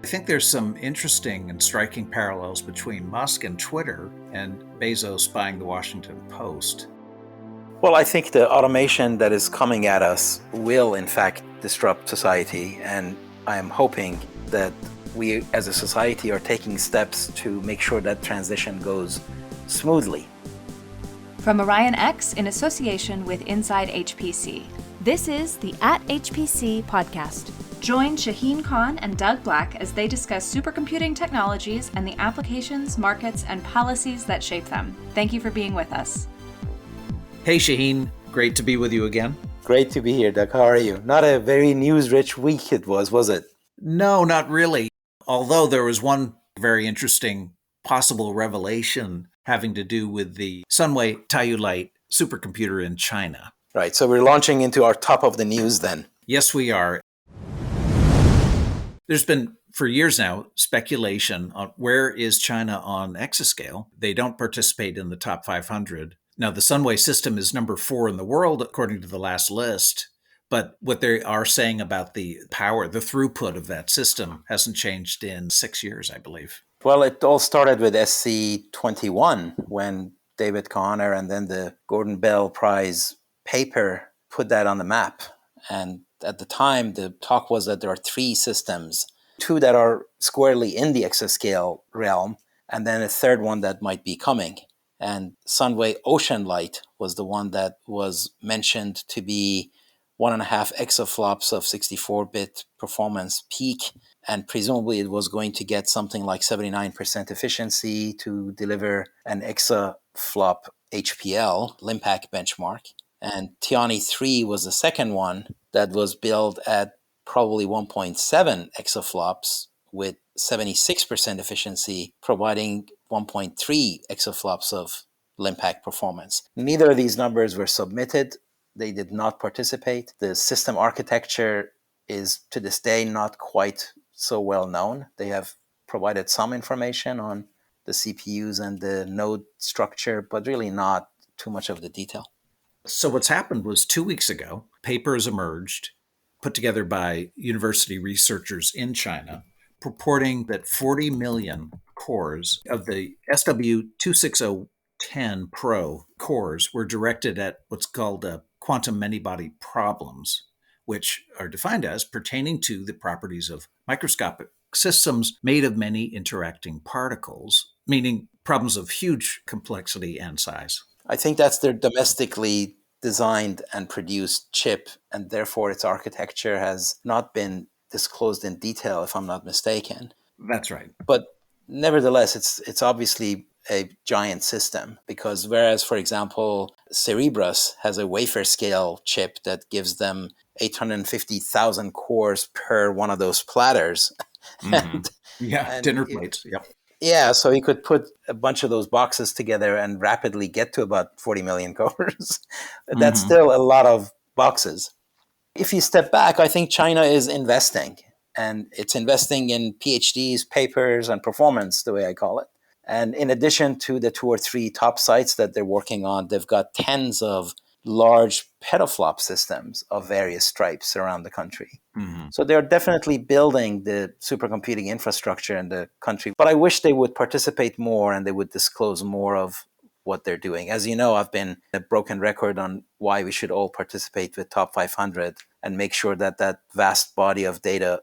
I think there's some interesting and striking parallels between Musk and Twitter and Bezos buying the Washington Post. Well, I think the automation that is coming at us will, in fact, disrupt society. And I am hoping that we as a society are taking steps to make sure that transition goes smoothly. From Orion X in association with Inside HPC, this is the @HPC podcast. Join Shaheen Khan and Doug Black as they discuss supercomputing technologies and the applications, markets, and policies that shape them. Thank you for being with us. Hey, Shaheen. Great to be with you again. Great to be here, Doug. How are you? Not a very news-rich week it was it? No, not really. Although there was one very interesting possible revelation having to do with the Sunway Taiyuelight supercomputer in China. Right, so we're launching into our top of the news then. Yes, we are. There's been, for years now, speculation on where is China on Exascale. They don't participate in the top 500. Now, the Sunway system is number 4 in the world, according to the last list. But what they are saying about the power, the throughput of that system hasn't changed in 6 years, I believe. Well, it all started with SC21 when David Conner and then the Gordon Bell Prize paper put that on the map. And at the time, the talk was that there are 3 systems, 2 that are squarely in the exascale realm, and then a third one that might be coming. And Sunway Ocean Light was the one that was mentioned to be 1.5 exaflops of 64-bit performance peak. And presumably it was going to get something like 79% efficiency to deliver an exaflop HPL, Limpac benchmark. And Tiani 3 was the second one that was built at probably 1.7 exaflops with 76% efficiency, providing 1.3 exaflops of Limpac performance. Neither of these numbers were submitted. They did not participate. The system architecture is to this day not quite so well known. They have provided some information on the CPUs and the node structure, but really not too much of the detail. So what's happened was 2 weeks ago, papers emerged, put together by university researchers in China, purporting that 40 million cores of the SW26010 Pro cores were directed at what's called quantum many-body problems, which are defined as pertaining to the properties of microscopic systems made of many interacting particles, meaning problems of huge complexity and size. I think that's their domestically designed and produced chip, and therefore its architecture has not been disclosed in detail, if I'm not mistaken. That's right. But nevertheless, it's obviously a giant system, because whereas, for example, Cerebras has a wafer scale chip that gives them 850,000 cores per one of those platters. Mm-hmm. Dinner plates. Yep. Yeah, so he could put a bunch of those boxes together and rapidly get to about 40 million cores. That's still a lot of boxes. If you step back, I think China is investing, and it's investing in PhDs, papers, and performance, the way I call it. And in addition to the 2 or 3 top sites that they're working on, they've got tens of large petaflop systems of various stripes around the country. Mm-hmm. So they're definitely building the supercomputing infrastructure in the country. But I wish they would participate more and they would disclose more of what they're doing. As you know, I've been a broken record on why we should all participate with Top 500 and make sure that that vast body of data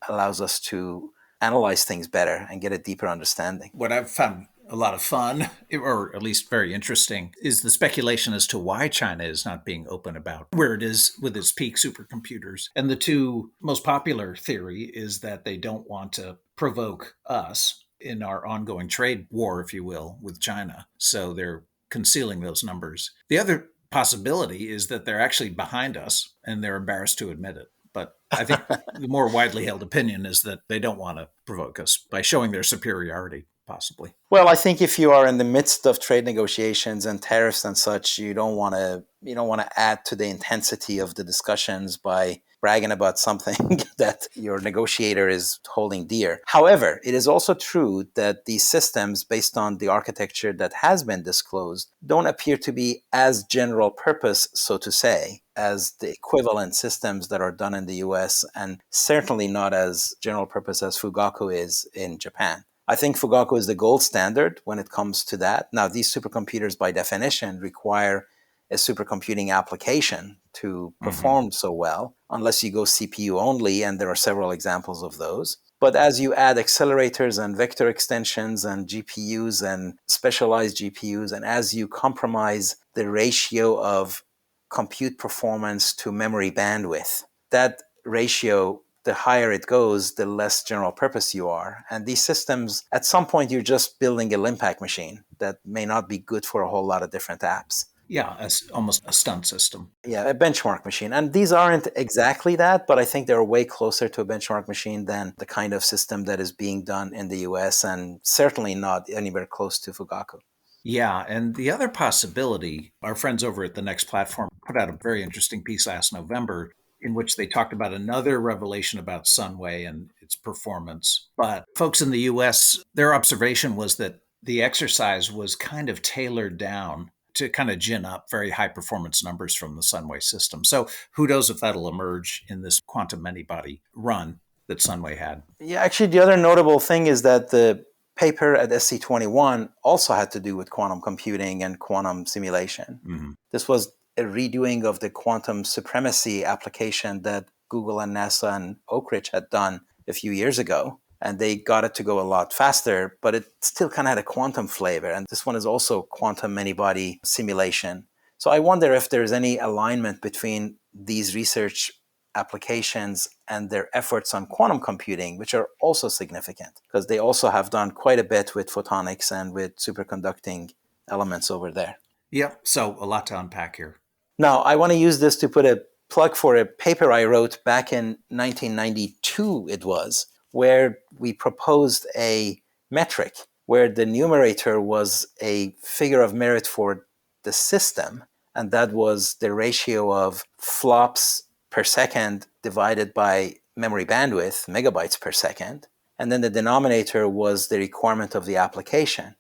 allows us to analyze things better and get a deeper understanding. What I've found a lot of fun, or at least very interesting, is the speculation as to why China is not being open about where it is with its peak supercomputers. And the 2 most popular theory is that they don't want to provoke us in our ongoing trade war, if you will, with China. So they're concealing those numbers. The other possibility is that they're actually behind us and they're embarrassed to admit it. But I think the more widely held opinion is that they don't want to provoke us by showing their superiority. possibly. Well, I think if you are in the midst of trade negotiations and tariffs and such, you don't want to add to the intensity of the discussions by bragging about something that your negotiator is holding dear. However, it is also true that these systems, based on the architecture that has been disclosed, don't appear to be as general purpose, so to say, as the equivalent systems that are done in the US, and certainly not as general purpose as Fugaku is in Japan. I think Fugaku is the gold standard when it comes to that. Now, these supercomputers, by definition, require a supercomputing application to perform so well, unless you go CPU only, and there are several examples of those. But as you add accelerators and vector extensions and GPUs and specialized GPUs, and as you compromise the ratio of compute performance to memory bandwidth, that ratio, the higher it goes, the less general purpose you are. And these systems, at some point, you're just building a Limpack machine that may not be good for a whole lot of different apps. Yeah, almost a stunt system. Yeah, a benchmark machine. And these aren't exactly that, but I think they're way closer to a benchmark machine than the kind of system that is being done in the US, and certainly not anywhere close to Fugaku. Yeah, and the other possibility, our friends over at the Next Platform put out a very interesting piece last November in which they talked about another revelation about Sunway and its performance. But folks in the US, their observation was that the exercise was kind of tailored down to kind of gin up very high performance numbers from the Sunway system. So who knows if that'll emerge in this quantum many-body run that Sunway had. Yeah, actually, the other notable thing is that the paper at SC21 also had to do with quantum computing and quantum simulation. Mm-hmm. This was a redoing of the quantum supremacy application that Google and NASA and Oak Ridge had done a few years ago. And they got it to go a lot faster, but it still kind of had a quantum flavor. And this one is also quantum many-body simulation. So I wonder if there's any alignment between these research applications and their efforts on quantum computing, which are also significant, because they also have done quite a bit with photonics and with superconducting elements over there. Yep, so a lot to unpack here. Now, I want to use this to put a plug for a paper I wrote back in 1992, it was, where we proposed a metric where the numerator was a figure of merit for the system, and that was the ratio of flops per second divided by memory bandwidth, megabytes per second. And then the denominator was the requirement of the application.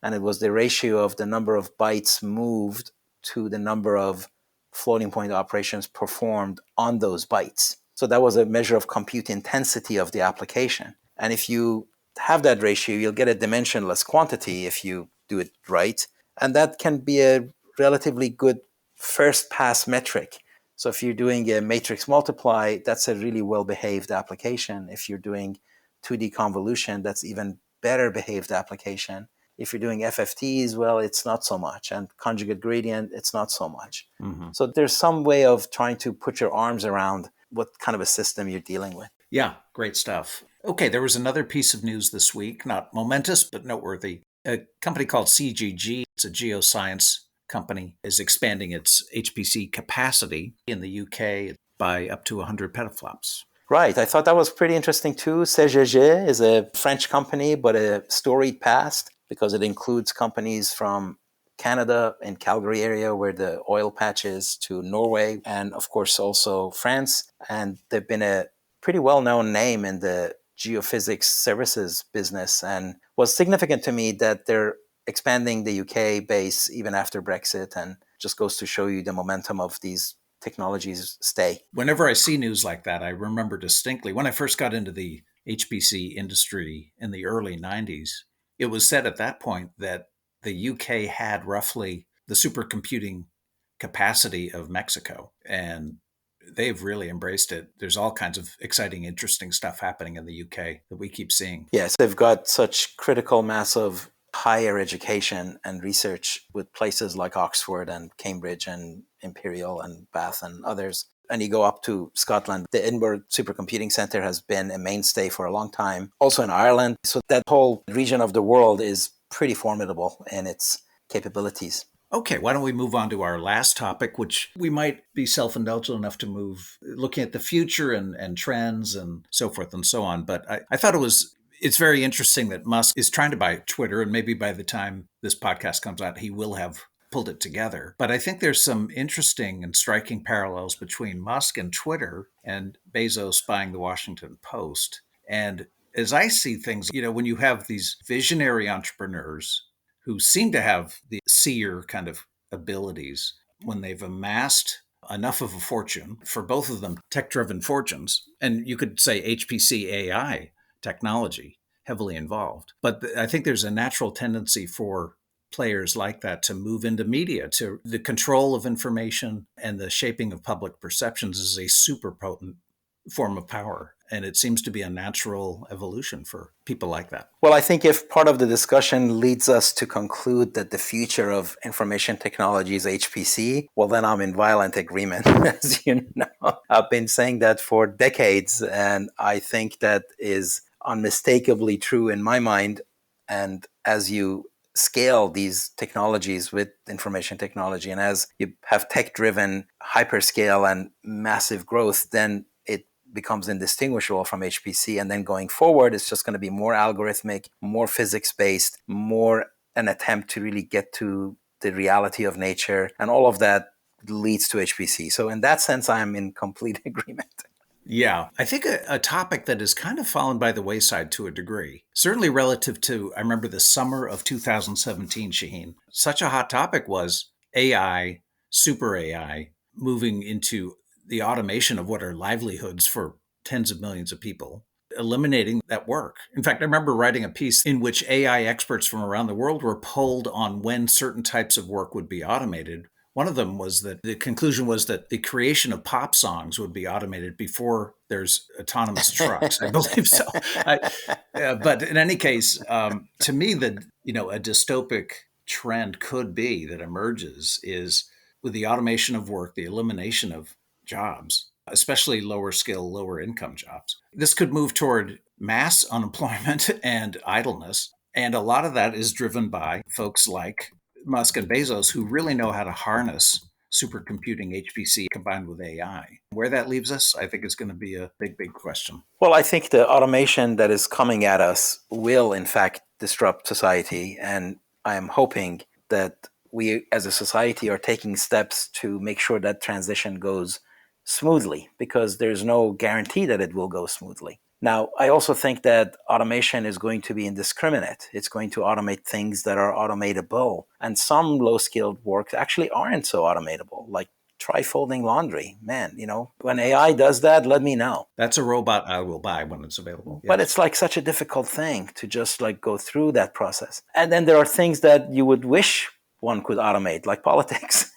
And it was the ratio of the number of bytes moved to the number of floating point operations performed on those bytes. So that was a measure of compute intensity of the application. And if you have that ratio, you'll get a dimensionless quantity if you do it right. And that can be a relatively good first pass metric. So if you're doing a matrix multiply, that's a really well-behaved application. If you're doing 2D convolution, that's even better behaved application. If you're doing FFTs, well, it's not so much. And conjugate gradient, it's not so much. Mm-hmm. So there's some way of trying to put your arms around what kind of a system you're dealing with. Yeah, great stuff. Okay, there was another piece of news this week, not momentous, but noteworthy. A company called CGG, it's a geoscience company, is expanding its HPC capacity in the UK by up to 100 petaflops. Right. I thought that was pretty interesting too. CGG is a French company, but a storied past, because it includes companies from Canada and Calgary area where the oil patch is, to Norway, and of course also France. And they've been a pretty well-known name in the geophysics services business, and was significant to me that they're expanding the UK base even after Brexit, and just goes to show you the momentum of these technologies stay. Whenever I see news like that, I remember distinctly when I first got into the HPC industry in the early 90s, it was said at that point that the UK had roughly the supercomputing capacity of Mexico, and they've really embraced it. There's all kinds of exciting, interesting stuff happening in the UK that we keep seeing. Yes, they've got such critical mass of higher education and research with places like Oxford and Cambridge and Imperial and Bath and others. And you go up to Scotland. The Edinburgh Supercomputing Centre has been a mainstay for a long time, also in Ireland. So that whole region of the world is pretty formidable in its capabilities. Okay, why don't we move on to our last topic, which we might be self-indulgent enough to move, looking at the future and trends and so forth and so on. But I thought it was It's very interesting that Musk is trying to buy Twitter, and maybe by the time this podcast comes out, he will have pulled it together. But I think there's some interesting and striking parallels between Musk and Twitter and Bezos buying the Washington Post. And as I see things, when you have these visionary entrepreneurs who seem to have the seer kind of abilities, when they've amassed enough of a fortune, for both of them tech driven fortunes, and you could say HPC AI technology heavily involved. But I think there's a natural tendency for players like that to move into media, to the control of information and the shaping of public perceptions is a super potent form of power. And it seems to be a natural evolution for people like that. Well, I think if part of the discussion leads us to conclude that the future of information technology is HPC, well, then I'm in violent agreement. As you know, I've been saying that for decades, and I think that is unmistakably true in my mind. And as you scale these technologies with information technology, and as you have tech-driven hyperscale and massive growth, then it becomes indistinguishable from HPC. And then going forward, it's just going to be more algorithmic, more physics-based, more an attempt to really get to the reality of nature. And all of that leads to HPC. So in that sense, I'm in complete agreement. Yeah, I think a topic that has kind of fallen by the wayside to a degree, certainly relative to, I remember the summer of 2017, Shaheen, such a hot topic was AI, super AI, moving into the automation of what are livelihoods for tens of millions of people, eliminating that work. In fact, I remember writing a piece in which AI experts from around the world were polled on when certain types of work would be automated. One of them was that the conclusion was that the creation of pop songs would be automated before there's autonomous trucks. I believe so. But in any case, to me, a dystopic trend could be that emerges is with the automation of work, the elimination of jobs, especially lower skill, lower income jobs. This could move toward mass unemployment and idleness. And a lot of that is driven by folks like Musk and Bezos, who really know how to harness supercomputing HPC combined with AI. Where that leaves us, I think is going to be a big, big question. Well, I think the automation that is coming at us will, in fact, disrupt society. And I am hoping that we as a society are taking steps to make sure that transition goes smoothly, because there's no guarantee that it will go smoothly. Now, I also think that automation is going to be indiscriminate. It's going to automate things that are automatable. And some low-skilled work actually aren't so automatable, like try folding laundry. Man, when AI does that, let me know. That's a robot I will buy when it's available. But it's like such a difficult thing to just like go through that process. And then there are things that you would wish one could automate, like politics.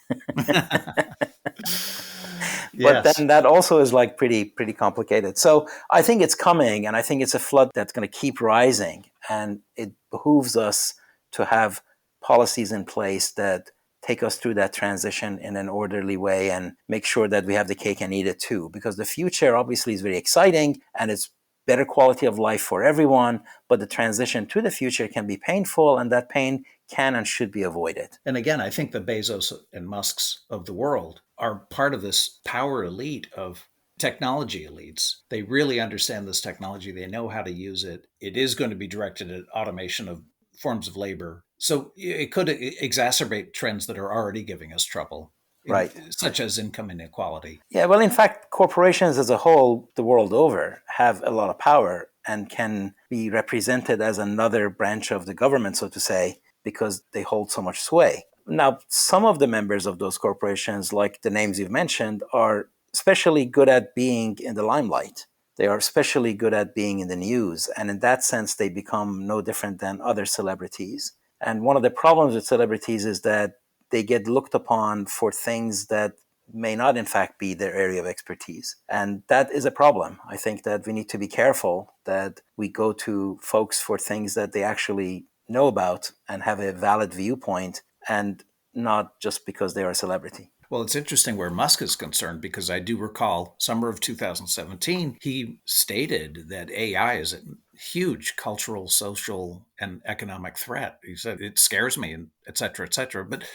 But then that also is like pretty complicated. So I think it's coming, and I think it's a flood that's going to keep rising. And it behooves us to have policies in place that take us through that transition in an orderly way and make sure that we have the cake and eat it too. Because the future obviously is very exciting and it's better quality of life for everyone, but the transition to the future can be painful, and that pain can and should be avoided. And again, I think the Bezos and Musks of the world are part of this power elite of technology elites. They really understand this technology. They know how to use it. It is going to be directed at automation of forms of labor. So it could exacerbate trends that are already giving us trouble. Right. Such as income inequality. Yeah, well, in fact, corporations as a whole, the world over, have a lot of power and can be represented as another branch of the government, so to say, because they hold so much sway. Now, some of the members of those corporations, like the names you've mentioned, are especially good at being in the limelight. They are especially good at being in the news. And in that sense, they become no different than other celebrities. And one of the problems with celebrities is that they get looked upon for things that may not, in fact, be their area of expertise. And that is a problem. I think that we need to be careful that we go to folks for things that they actually know about and have a valid viewpoint, and not just because they are a celebrity. Well, it's interesting where Musk is concerned, because I do recall summer of 2017, he stated that AI is a huge cultural, social, and economic threat. He said, it scares me, and et cetera, et cetera. But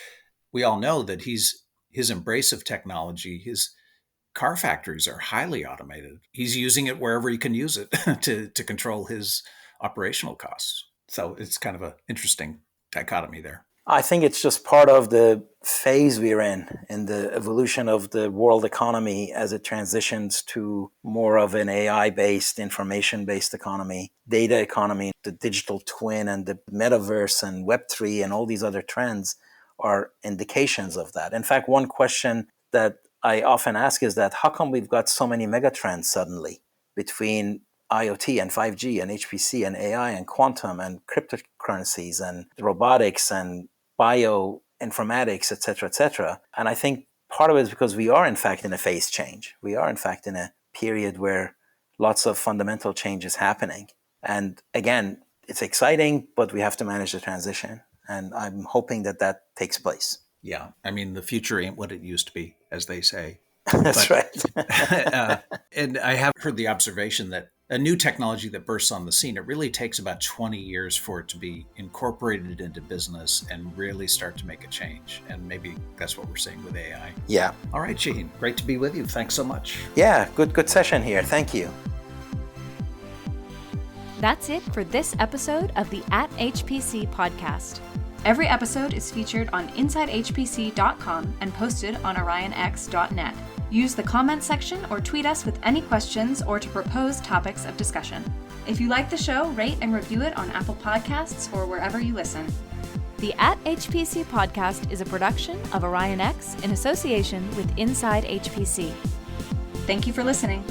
we all know that his embrace of technology, his car factories are highly automated. He's using it wherever he can use it to control his operational costs. So it's kind of an interesting dichotomy there. I think it's just part of the phase we're in the evolution of the world economy as it transitions to more of an AI-based, information-based economy, data economy, the digital twin and the metaverse and Web3 and all these other trends are indications of that. In fact, one question that I often ask is that how come we've got so many megatrends suddenly between IoT and 5G and HPC and AI and quantum and cryptocurrencies and robotics and bioinformatics, et cetera, et cetera. And I think part of it is because we are, in fact, in a phase change. We are, in fact, in a period where lots of fundamental change is happening. And again, it's exciting, but we have to manage the transition. And I'm hoping that that takes place. Yeah. I mean, the future ain't what it used to be, as they say. That's right. And I have heard the observation that a new technology that bursts on the scene, it really takes about 20 years for it to be incorporated into business and really start to make a change. And maybe that's what we're seeing with AI. Yeah. All right, Shaheen, great to be with you. Thanks so much. Yeah, good session here. Thank you. That's it for this episode of the At HPC podcast. Every episode is featured on InsideHPC.com and posted on OrionX.net. Use the comment section or tweet us with any questions or to propose topics of discussion. If you like the show, rate and review it on Apple Podcasts or wherever you listen. The At HPC podcast is a production of OrionX in association with Inside HPC. Thank you for listening.